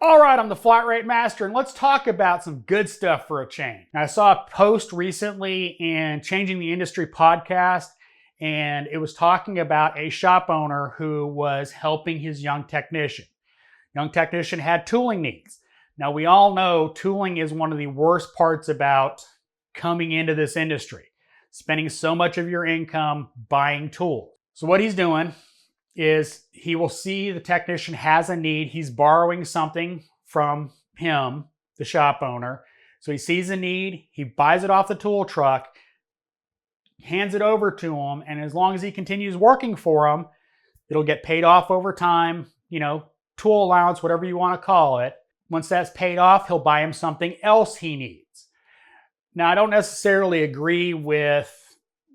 All right, I'm the Flat Rate Master, and let's talk about some good stuff for a change. Now, I saw a post recently in Changing the Industry podcast, and it was talking about a shop owner who was helping his young technician. Young technician had tooling needs. Now, we all know tooling is one of the worst parts about coming into this industry, spending so much of your income buying tools. So what he's doing is he will see the technician has a need. He's borrowing something from him, the shop owner. So he sees a need, he buys it off the tool truck, hands it over to him, and as long as he continues working for him, it'll get paid off over time, tool allowance, whatever you want to call it. Once that's paid off, he'll buy him something else he needs. Now, I don't necessarily agree with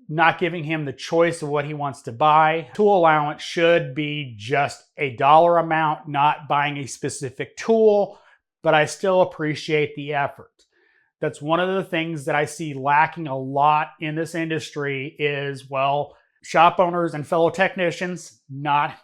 not giving him the choice of what he wants to buy. Tool allowance should be just a dollar amount, not buying a specific tool, but I still appreciate the effort. That's one of the things that I see lacking a lot in this industry is, shop owners and fellow technicians not,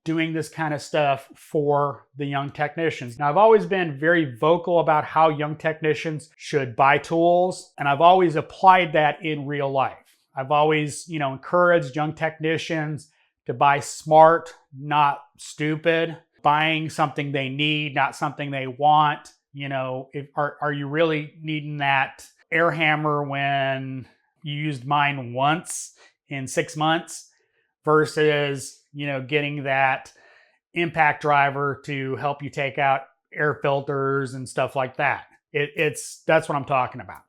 doing this kind of stuff for the young technicians. Now, I've always been very vocal about how young technicians should buy tools, and I've always applied that in real life. I've always, encouraged young technicians to buy smart, not stupid, buying something they need, not something they want. Are you really needing that air hammer when you used mine once in 6 months versus, getting that impact driver to help you take out air filters and stuff like that. That's what I'm talking about.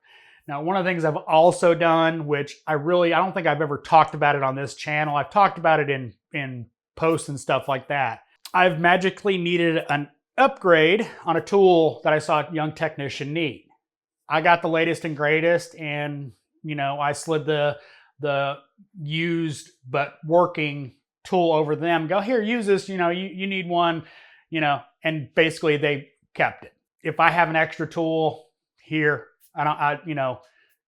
Now, one of the things I've also done, which I don't think I've ever talked about it on this channel. I've talked about it in posts and stuff like that. I've magically needed an upgrade on a tool that I saw a young technician need. I got the latest and greatest, and I slid the used but working tool over them. Go, here, use this. You need one. And basically they kept it. If I have an extra tool here,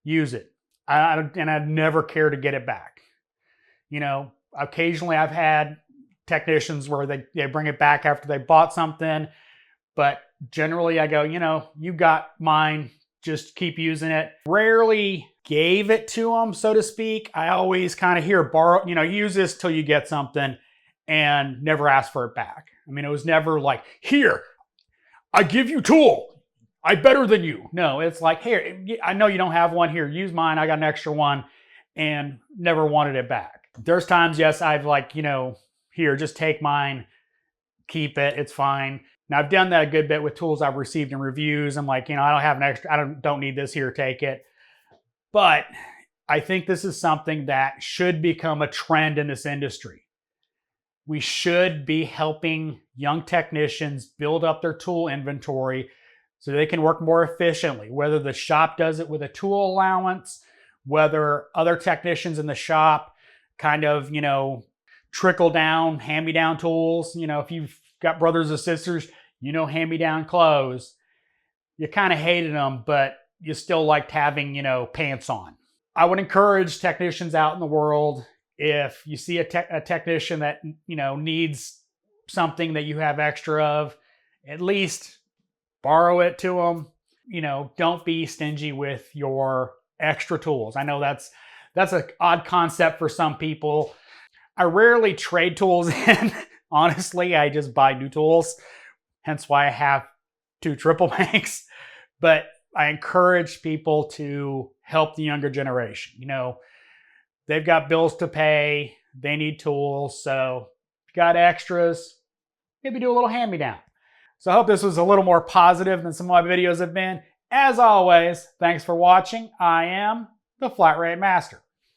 use it. And I'd never care to get it back. Occasionally I've had technicians where they bring it back after they bought something, but generally I go, you got mine, just keep using it. Rarely gave it to them, so to speak. I always kind of borrow, use this till you get something, and never ask for it back. It was never like, here, I give you tool, I better than you. No, it's like, here, I know you don't have one, here, use mine, I got an extra one, and never wanted it back. There's times, yes, I've here, just take mine, keep it, it's fine. Now, I've done that a good bit with tools I've received in reviews. I'm like, I don't have an extra, I don't need this, here, take it. But I think this is something that should become a trend in this industry. We should be helping young technicians build up their tool inventory so they can work more efficiently, whether the shop does it with a tool allowance, whether other technicians in the shop kind of, trickle down, hand-me-down tools. If you've got brothers or sisters, hand-me-down clothes. You kind of hated them, but you still liked having, pants on. I would encourage technicians out in the world, if you see a technician that, needs something that you have extra of, at least borrow it to them. Don't be stingy with your extra tools. I know that's an odd concept for some people. I rarely trade tools in. Honestly, I just buy new tools. Hence why I have 2 triple banks. But I encourage people to help the younger generation. They've got bills to pay. They need tools. So if you got extras, maybe do a little hand-me-down. So I hope this was a little more positive than some of my videos have been. As always, thanks for watching. I am the Flat Rate Master.